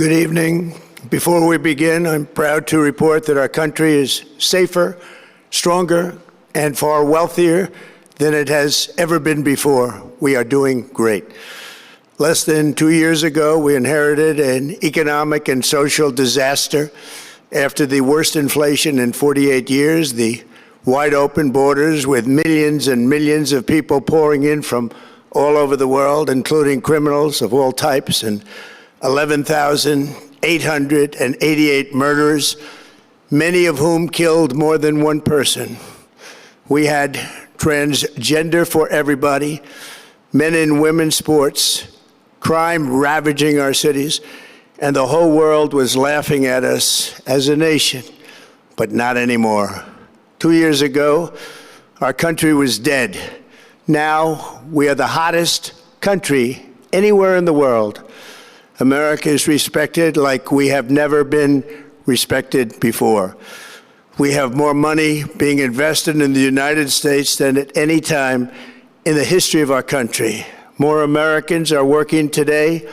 Good evening. Before we begin, I'm proud to report that our country is safer, stronger, and far wealthier than it has ever been before. We are doing great. Less than 2 years ago, we inherited an economic and social disaster. After the worst inflation in 48 years, the wide open borders with millions and millions of people pouring in from all over the world, including criminals of all types, and 11,888 murders, many of whom killed more than one person. We had transgender for everybody, men and women sports, crime ravaging our cities, and the whole world was laughing at us as a nation, but not anymore. 2 years ago, our country was dead. Now we are the hottest country anywhere in the world. America is respected like we have never been respected before. We have more money being invested in the United States than at any time in the history of our country. More Americans are working today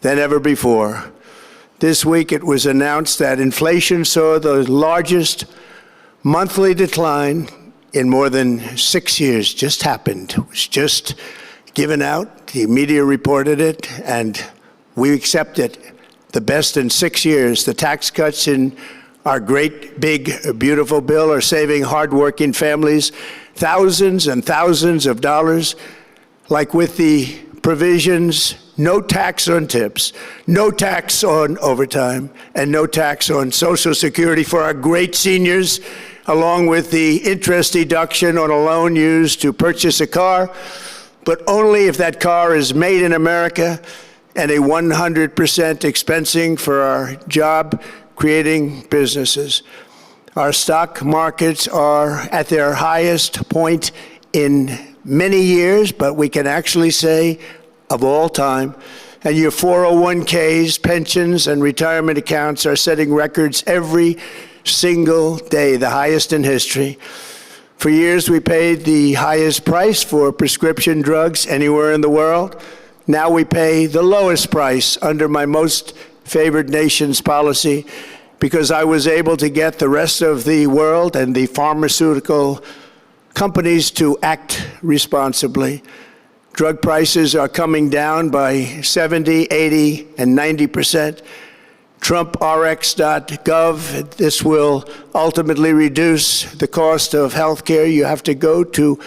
than ever before. This week it was announced that inflation saw the largest monthly decline in more than 6 years. Just happened. It was just given out. The media reported it, and we accept it. The best in 6 years. The tax cuts in our great, big, beautiful bill are saving hardworking families thousands and thousands of dollars, like with the provisions, no tax on tips, no tax on overtime, and no tax on Social Security for our great seniors, along with the interest deduction on a loan used to purchase a car, but only if that car is made in America, and a 100% expensing for our job-creating businesses. Our stock markets are at their highest point in many years, but we can actually say of all time. And your 401ks, pensions, and retirement accounts are setting records every single day, the highest in history. For years, we paid the highest price for prescription drugs anywhere in the world. Now we pay the lowest price under my most favored nation's policy because I was able to get the rest of the world and the pharmaceutical companies to act responsibly. Drug prices are coming down by 70, 80, and 90%. TrumpRx.gov, this will ultimately reduce the cost of health care. You have to go to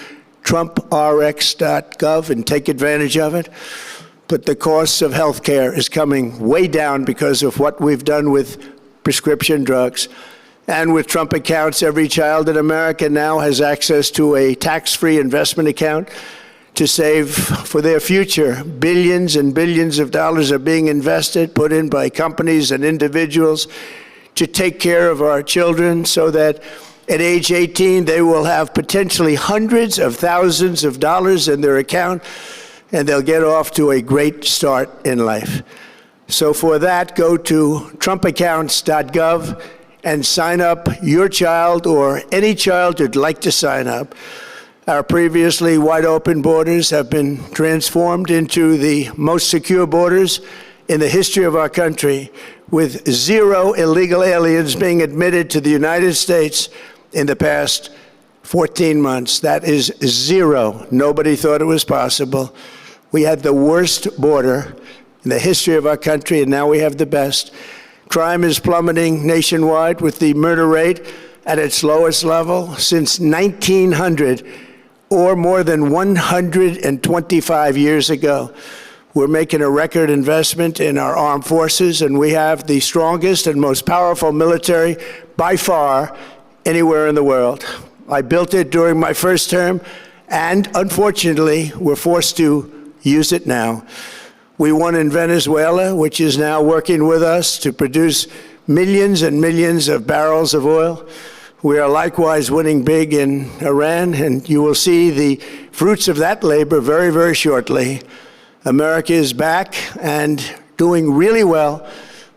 TrumpRx.gov and take advantage of it. But the cost of health care is coming way down because of what we've done with prescription drugs. And with Trump accounts, every child in America now has access to a tax-free investment account to save for their future. Billions and billions of dollars are being invested, put in by companies and individuals to take care of our children so that at age 18, they will have potentially hundreds of thousands of dollars in their account, and they'll get off to a great start in life. So for that, go to TrumpAccounts.gov and sign up your child or any child who'd like to sign up. Our previously wide open borders have been transformed into the most secure borders in the history of our country, with 0 illegal aliens being admitted to the United States in the past 14 months. That is 0. Nobody thought it was possible. We had the worst border in the history of our country, and now we have the best. Crime is plummeting nationwide, with the murder rate at its lowest level since 1900, or more than 125 years ago. We're making a record investment in our armed forces, and we have the strongest and most powerful military by far anywhere in the world. I built it during my first term, and unfortunately, we're forced to use it now. We won in Venezuela, which is now working with us to produce millions and millions of barrels of oil. We are likewise winning big in Iran, and you will see the fruits of that labor very, very shortly. America is back and doing really well,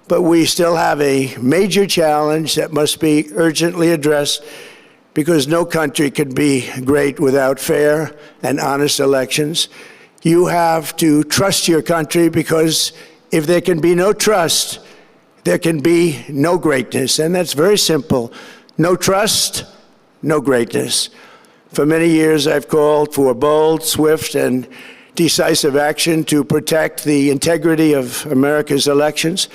but we still have a major challenge that must be urgently addressed, because no country can be great without fair and honest elections. You have to trust your country, because if there can be no trust, there can be no greatness. And that's very simple. No trust, no greatness. For many years, I've called for bold, swift, and decisive action to protect the integrity of America's elections.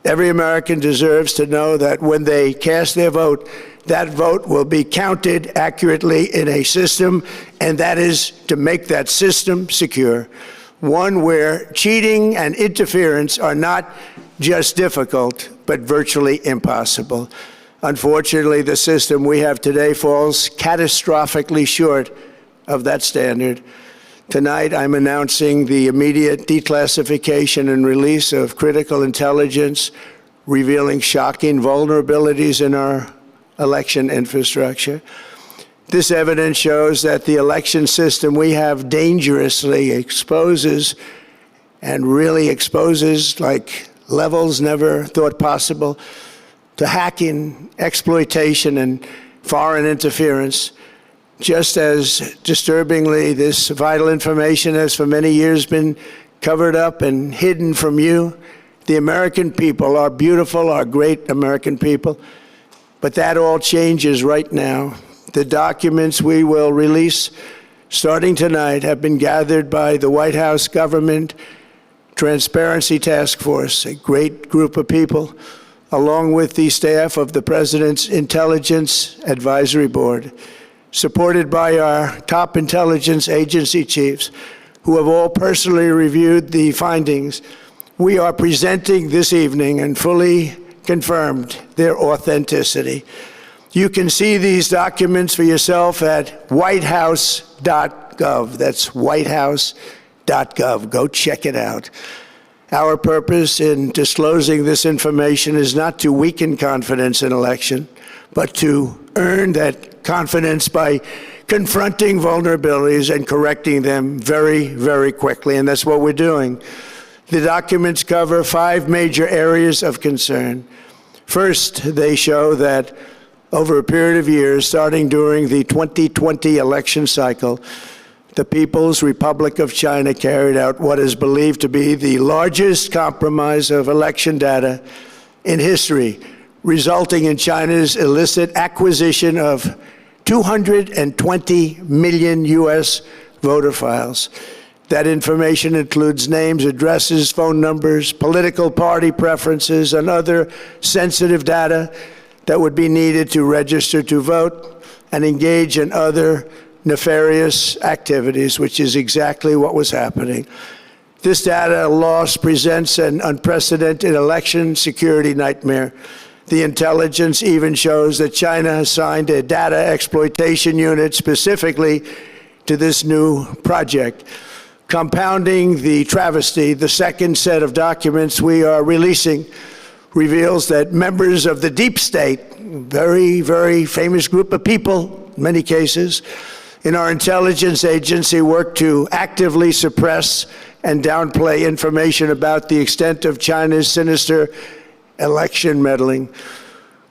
Every American deserves to know that when they cast their vote, that vote will be counted accurately in a system, and that is to make that system secure. One where cheating and interference are not just difficult, but virtually impossible. Unfortunately, the system we have today falls catastrophically short of that standard. Tonight, I'm announcing the immediate declassification and release of critical intelligence revealing shocking vulnerabilities in our election infrastructure. This evidence shows that the election system we have dangerously exposes and really exposes like levels never thought possible to hacking, exploitation, and foreign interference. Just as disturbingly, this vital information has for many years been covered up and hidden from you, the American people, our beautiful, our great American people. But that all changes right now. The documents we will release starting tonight have been gathered by the White House Government Transparency Task Force, a great group of people, along with the staff of the President's Intelligence Advisory Board, supported by our top intelligence agency chiefs, who have all personally reviewed the findings. We are presenting this evening and fully confirmed their authenticity. You can see these documents for yourself at whitehouse.gov. That's whitehouse.gov. Go check it out. Our purpose in disclosing this information is not to weaken confidence in election, but to earn that confidence by confronting vulnerabilities and correcting them very, very quickly. And that's what we're doing. The documents cover 5 major areas of concern. First, they show that over a period of years, starting during the 2020 election cycle, the People's Republic of China carried out what is believed to be the largest compromise of election data in history, resulting in China's illicit acquisition of 220 million U.S. voter files. That information includes names, addresses, phone numbers, political party preferences, and other sensitive data that would be needed to register to vote and engage in other nefarious activities, which is exactly what was happening. This data loss presents an unprecedented election security nightmare. The intelligence even shows that China assigned a data exploitation unit specifically to this new project. Compounding the travesty, the second set of documents we are releasing reveals that members of the deep state, very, very famous group of people, in many cases, in our intelligence agency work to actively suppress and downplay information about the extent of China's sinister election meddling,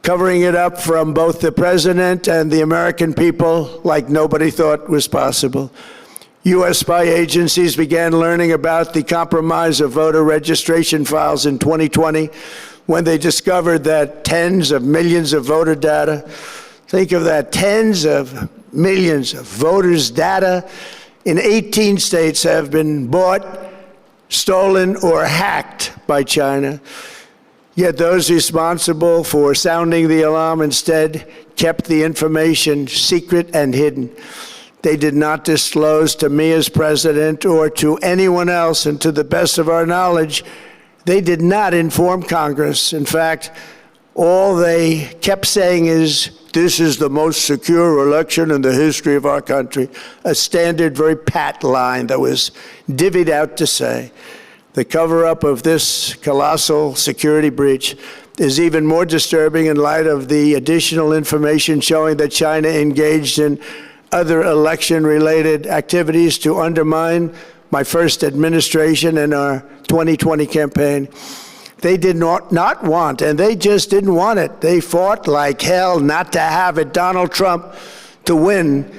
covering it up from both the president and the American people like nobody thought was possible. U.S. spy agencies began learning about the compromise of voter registration files in 2020 when they discovered that tens of millions of voter data, think of that, tens of millions of voters' data in 18 states have been bought, stolen, or hacked by China. Yet those responsible for sounding the alarm instead kept the information secret and hidden. They did not disclose to me as president or to anyone else, and to the best of our knowledge, they did not inform Congress. In fact, all they kept saying is, this is the most secure election in the history of our country, a standard, very pat line that was divvied out to say. The cover-up of this colossal security breach is even more disturbing in light of the additional information showing that China engaged in other election-related activities to undermine my first administration and our 2020 campaign. They did not want, and they just didn't want it. They fought like hell not to have it, Donald Trump, to win,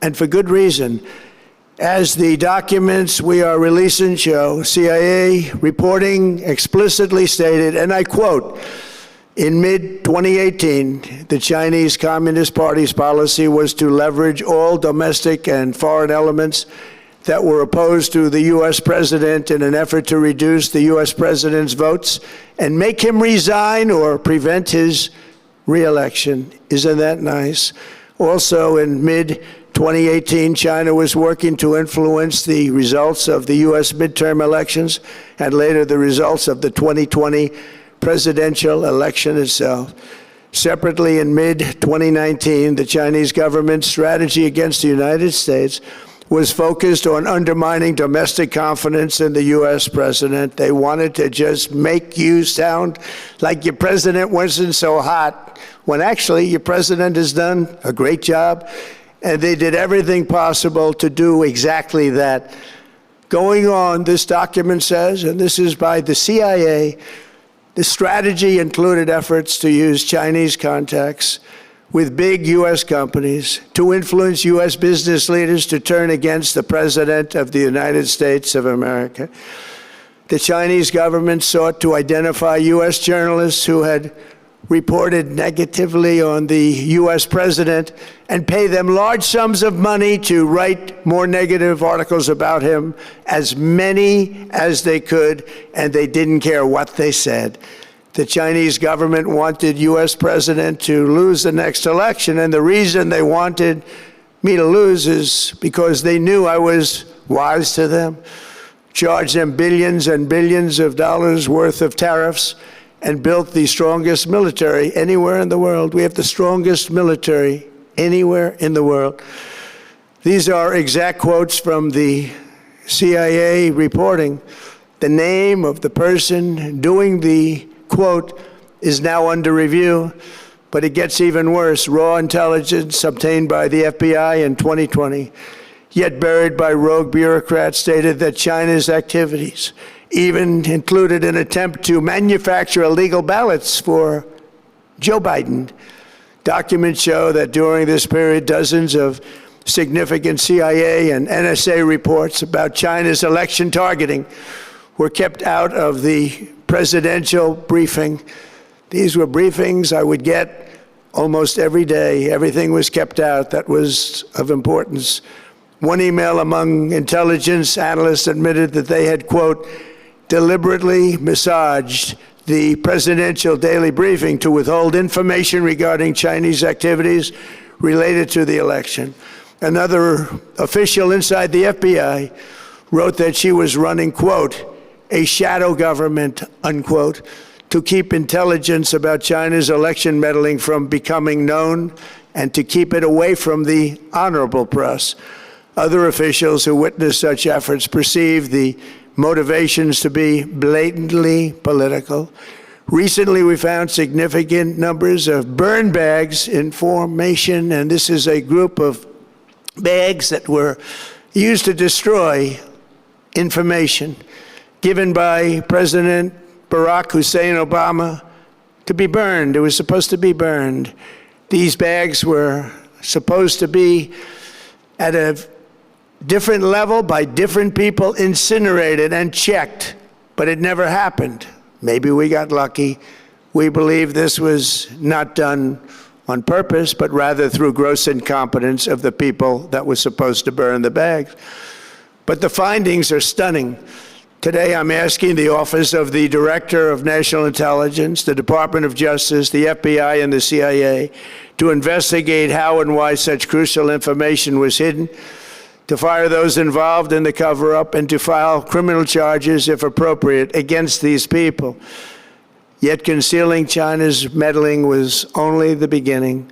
and for good reason. As the documents we are releasing show, CIA reporting explicitly stated, and I quote, in mid-2018, the Chinese Communist Party's policy was to leverage all domestic and foreign elements that were opposed to the U.S. president in an effort to reduce the U.S. president's votes and make him resign or prevent his re-election. Isn't that nice? Also, in mid-2018, China was working to influence the results of the U.S. midterm elections and later the results of the 2020 presidential election itself. Separately, in mid-2019, the Chinese government's strategy against the United States was focused on undermining domestic confidence in the U.S. president. They wanted to just make you sound like your president wasn't so hot, when actually your president has done a great job, and they did everything possible to do exactly that. Going on, this document says, and this is by the CIA, the strategy included efforts to use Chinese contacts with big U.S. companies to influence U.S. business leaders to turn against the President of the United States of America. The Chinese government sought to identify U.S. journalists who had reported negatively on the U.S. president and pay them large sums of money to write more negative articles about him, as many as they could, and they didn't care what they said. The Chinese government wanted U.S. president to lose the next election, and the reason they wanted me to lose is because they knew I was wise to them, charged them billions and billions of dollars worth of tariffs, and built the strongest military anywhere in the world. We have the strongest military anywhere in the world. These are exact quotes from the CIA reporting. The name of the person doing the quote is now under review, but it gets even worse. Raw intelligence obtained by the FBI in 2020, yet buried by rogue bureaucrats, stated that China's activities even included an attempt to manufacture illegal ballots for Joe Biden. Documents show that during this period, dozens of significant CIA and NSA reports about China's election targeting were kept out of the presidential briefing. These were briefings I would get almost every day. Everything was kept out that was of importance. One email among intelligence analysts admitted that they had, quote, deliberately massaged the presidential daily briefing to withhold information regarding Chinese activities related to the election. Another official inside the FBI wrote that she was running, quote, a shadow government, unquote, to keep intelligence about China's election meddling from becoming known and to keep it away from the honorable press. Other officials who witnessed such efforts perceived the motivations to be blatantly political. Recently, we found significant numbers of burn bags in formation, and this is a group of bags that were used to destroy information given by President Barack Hussein Obama to be burned. It was supposed to be burned. These bags were supposed to be at a different level by different people, incinerated and checked, but it never happened. Maybe we got lucky. We believe this was not done on purpose, but rather through gross incompetence of the people that were supposed to burn the bags. But the findings are stunning. Today, I'm asking the Office of the Director of National Intelligence, the Department of Justice, the FBI, and the CIA to investigate how and why such crucial information was hidden, to fire those involved in the cover-up, and to file criminal charges, if appropriate, against these people. Yet concealing China's meddling was only the beginning.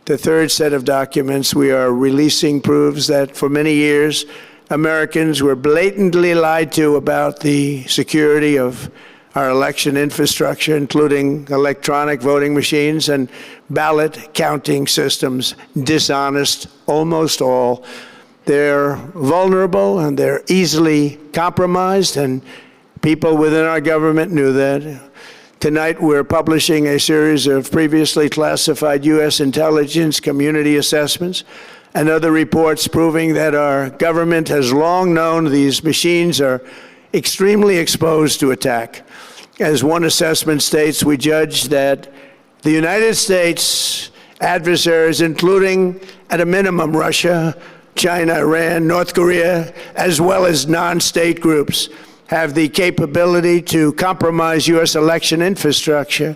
The third set of documents we are releasing proves that for many years, Americans were blatantly lied to about the security of our election infrastructure, including electronic voting machines and ballot counting systems. Dishonest, almost all. They're vulnerable and they're easily compromised, and people within our government knew that. Tonight, we're publishing a series of previously classified U.S. intelligence community assessments and other reports proving that our government has long known these machines are extremely exposed to attack. As one assessment states, we judge that the United States adversaries, including at a minimum Russia, China, Iran, North Korea, as well as non-state groups, have the capability to compromise U.S. election infrastructure.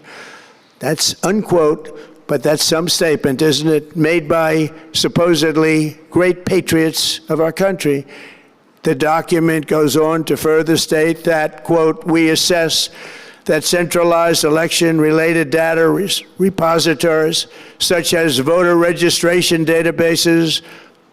That's unquote, but that's some statement, isn't it, made by supposedly great patriots of our country. The document goes on to further state that, quote, we assess that centralized election-related data repositories, such as voter registration databases,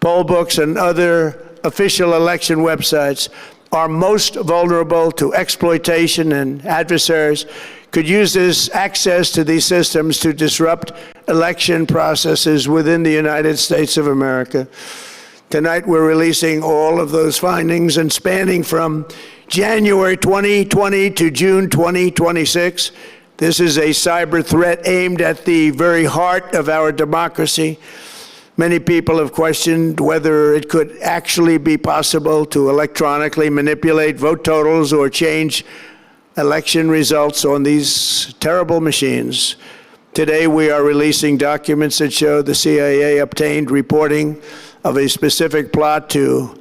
poll books, and other official election websites, are most vulnerable to exploitation, and adversaries could use this access to these systems to disrupt election processes within the United States of America. Tonight, we're releasing all of those findings, and spanning from January 2020 to June 2026, this is a cyber threat aimed at the very heart of our democracy. Many people have questioned whether it could actually be possible to electronically manipulate vote totals or change election results on these terrible machines. Today, we are releasing documents that show the CIA obtained reporting of a specific plot to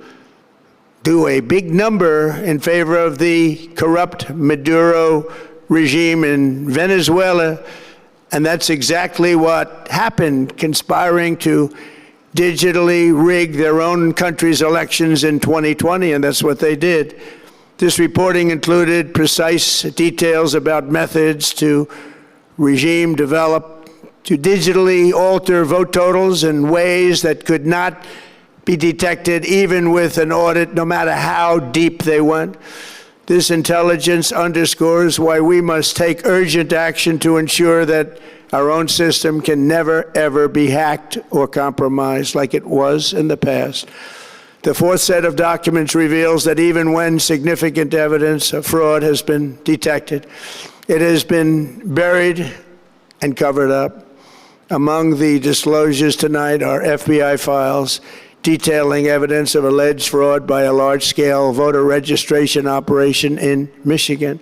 do a big number in favor of the corrupt Maduro regime in Venezuela. And that's exactly what happened, conspiring to digitally rig their own country's elections in 2020, and that's what they did. This reporting included precise details about methods to regime develop to digitally alter vote totals in ways that could not be detected even with an audit, no matter how deep they went. This intelligence underscores why we must take urgent action to ensure that our own system can never, ever be hacked or compromised like it was in the past. The fourth set of documents reveals that even when significant evidence of fraud has been detected, it has been buried and covered up. Among the disclosures tonight are FBI files detailing evidence of alleged fraud by a large-scale voter registration operation in Michigan.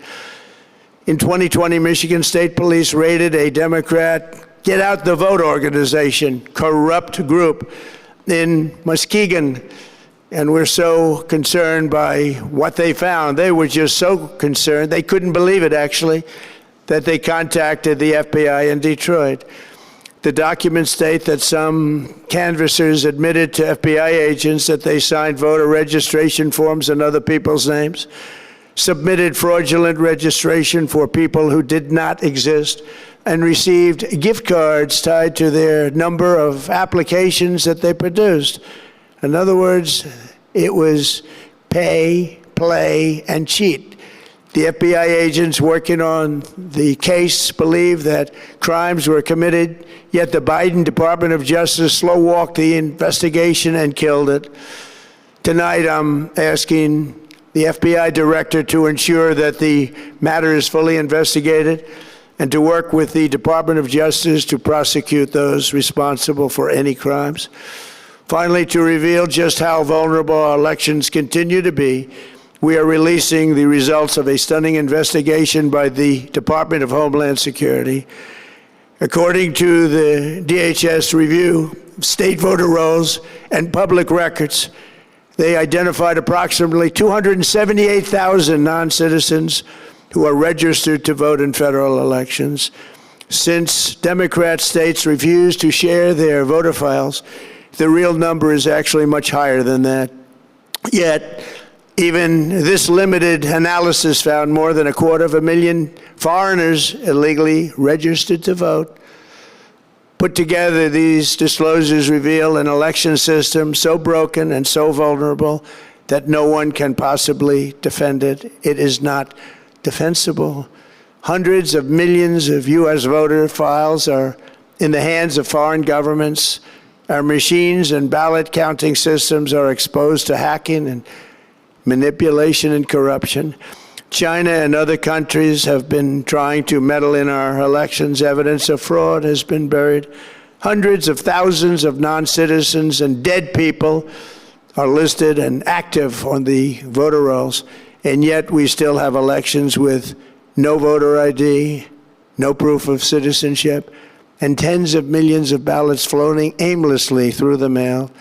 In 2020, Michigan State Police raided a Democrat Get Out the Vote organization, corrupt group in Muskegon. And we're so concerned by what they found. They were just so concerned, they couldn't believe it, actually, that they contacted the FBI in Detroit. The documents state that some canvassers admitted to FBI agents that they signed voter registration forms in other people's names, submitted fraudulent registration for people who did not exist, and received gift cards tied to their number of applications that they produced. In other words, it was pay, play, and cheat. The FBI agents working on the case believe that crimes were committed, yet the Biden Department of Justice slow-walked the investigation and killed it. Tonight, I'm asking the FBI director to ensure that the matter is fully investigated and to work with the Department of Justice to prosecute those responsible for any crimes. Finally, to reveal just how vulnerable our elections continue to be, we are releasing the results of a stunning investigation by the Department of Homeland Security. According to the DHS review of state voter rolls and public records, they identified approximately 278,000 non-citizens who are registered to vote in federal elections. Since Democrat states refuse to share their voter files, the real number is actually much higher than that. Yet, even this limited analysis found more than 250,000 foreigners illegally registered to vote. Put together, these disclosures reveal an election system so broken and so vulnerable that no one can possibly defend it. It is not defensible. Hundreds of millions of U.S. voter files are in the hands of foreign governments. Our machines and ballot counting systems are exposed to hacking and manipulation and corruption. China and other countries have been trying to meddle in our elections. Evidence of fraud has been buried Hundreds of thousands of non-citizens and dead people are listed and active on the voter rolls, and yet we still have elections with no voter ID, no proof of citizenship, and tens of millions of ballots floating aimlessly through the mail.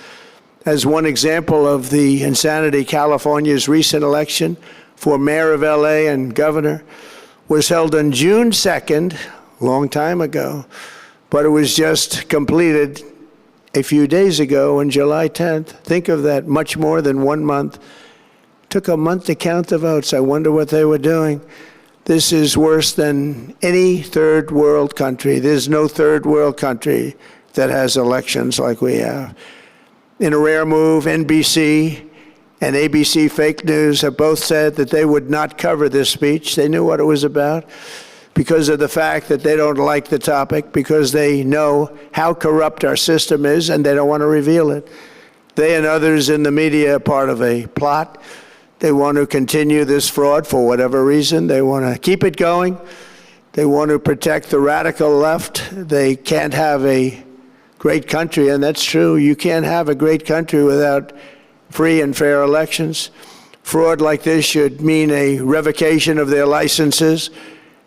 As one example of the insanity, California's recent election for mayor of LA and governor was held on June 2nd, a long time ago, but it was just completed a few days ago on July 10th. Think of that, much more than 1 month. Took a month to count the votes. I wonder what they were doing. This is worse than any third world country. There's no third world country that has elections like we have. In a rare move, NBC and ABC Fake News have both said that they would not cover this speech. They knew what it was about because of the fact that they don't like the topic, because they know how corrupt our system is and they don't want to reveal it. They and others in the media are part of a plot. They want to continue this fraud for whatever reason. They want to keep it going. They want to protect the radical left. They can't have a great country, and that's true. You can't have a great country without free and fair elections. Fraud like this should mean a revocation of their licenses.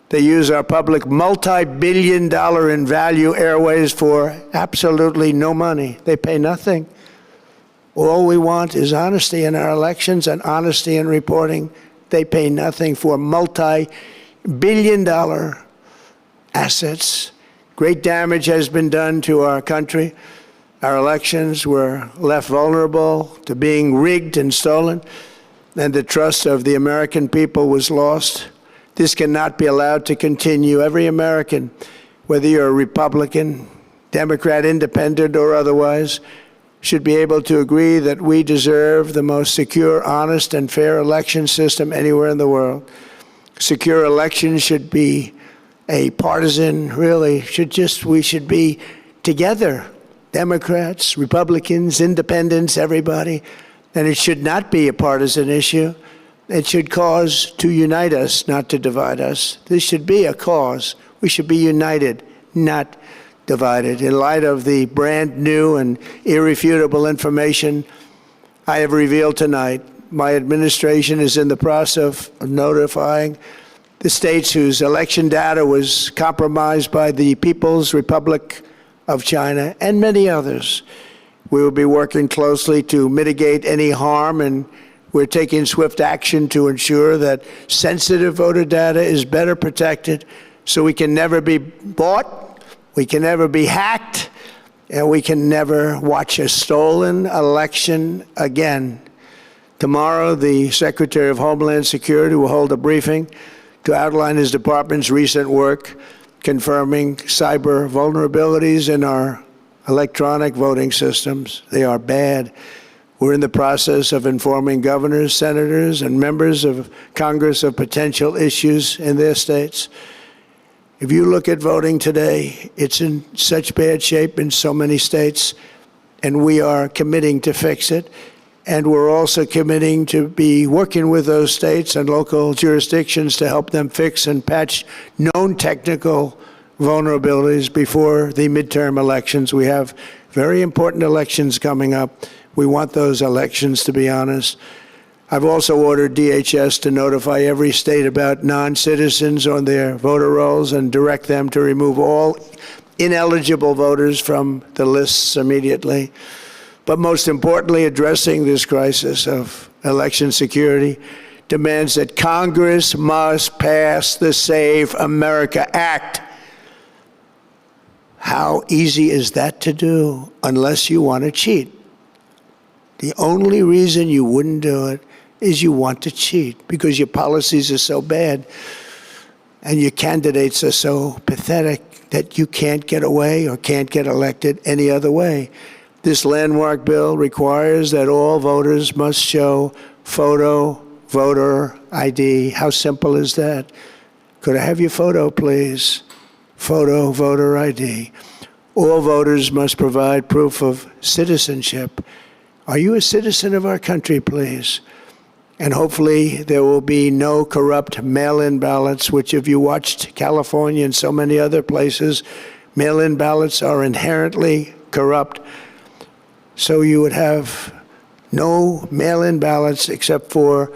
They use our public multi-billion-dollar in value airways for absolutely no money. They pay nothing. All we want is honesty in our elections and honesty in reporting. They pay nothing for multi-billion-dollar assets. Great damage has been done to our country. Our elections were left vulnerable to being rigged and stolen, and the trust of the American people was lost. This cannot be allowed to continue. Every American, whether you're a Republican, Democrat, Independent, or otherwise, should be able to agree that we deserve the most secure, honest, and fair election system anywhere in the world. Secure elections should be a partisan, we should be together, Democrats, Republicans, Independents, everybody, and it should not be a partisan issue. It should cause to unite us, not to divide us. This should be a cause. We should be united, not divided. In light of the brand new and irrefutable information I have revealed tonight, my administration is in the process of notifying the states whose election data was compromised by the People's Republic of China and many others. We will be working closely to mitigate any harm, and we're taking swift action to ensure that sensitive voter data is better protected so we can never be bought, we can never be hacked, and we can never watch a stolen election again. Tomorrow, the Secretary of Homeland Security will hold a briefing to outline his department's recent work confirming cyber vulnerabilities in our electronic voting systems. They are bad. We're in the process of informing governors, senators, and members of Congress of potential issues in their states. If you look at voting today, it's in such bad shape in so many states, and we are committing to fix it. And we're also committing to be working with those states and local jurisdictions to help them fix and patch known technical vulnerabilities before the midterm elections. We have very important elections coming up. We want those elections to be honest. I've also ordered DHS to notify every state about non-citizens on their voter rolls and direct them to remove all ineligible voters from the lists immediately. But most importantly, addressing this crisis of election security demands that Congress must pass the Save America Act. How easy is that to do unless you want to cheat? The only reason you wouldn't do it is you want to cheat because your policies are so bad and your candidates are so pathetic that you can't get away or can't get elected any other way. This landmark bill requires that all voters must show photo voter ID. How simple is that? Could I have your photo, please? Photo voter ID. All voters must provide proof of citizenship. Are you a citizen of our country, please? And hopefully there will be no corrupt mail-in ballots, which if you watched California and so many other places, Mail-in ballots are inherently corrupt, so you would have no mail-in ballots except for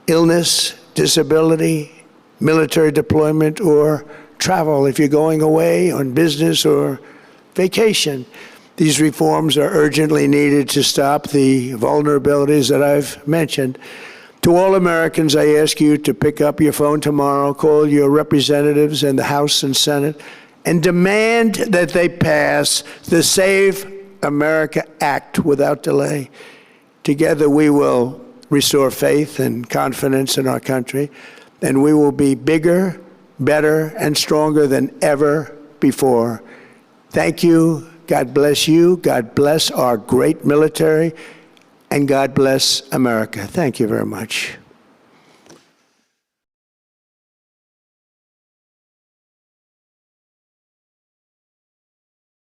illness, disability, military deployment, or travel if you're going away on business or vacation. These reforms are urgently needed to stop the vulnerabilities that I've mentioned. To all Americans, I ask you to pick up your phone tomorrow, call your representatives in the House and Senate, and demand that they pass the Save America Act without delay. Together, we will restore faith and confidence in our country, and we will be bigger, better, and stronger than ever before. Thank you. God bless you. God bless our great military. And God bless America. Thank you very much.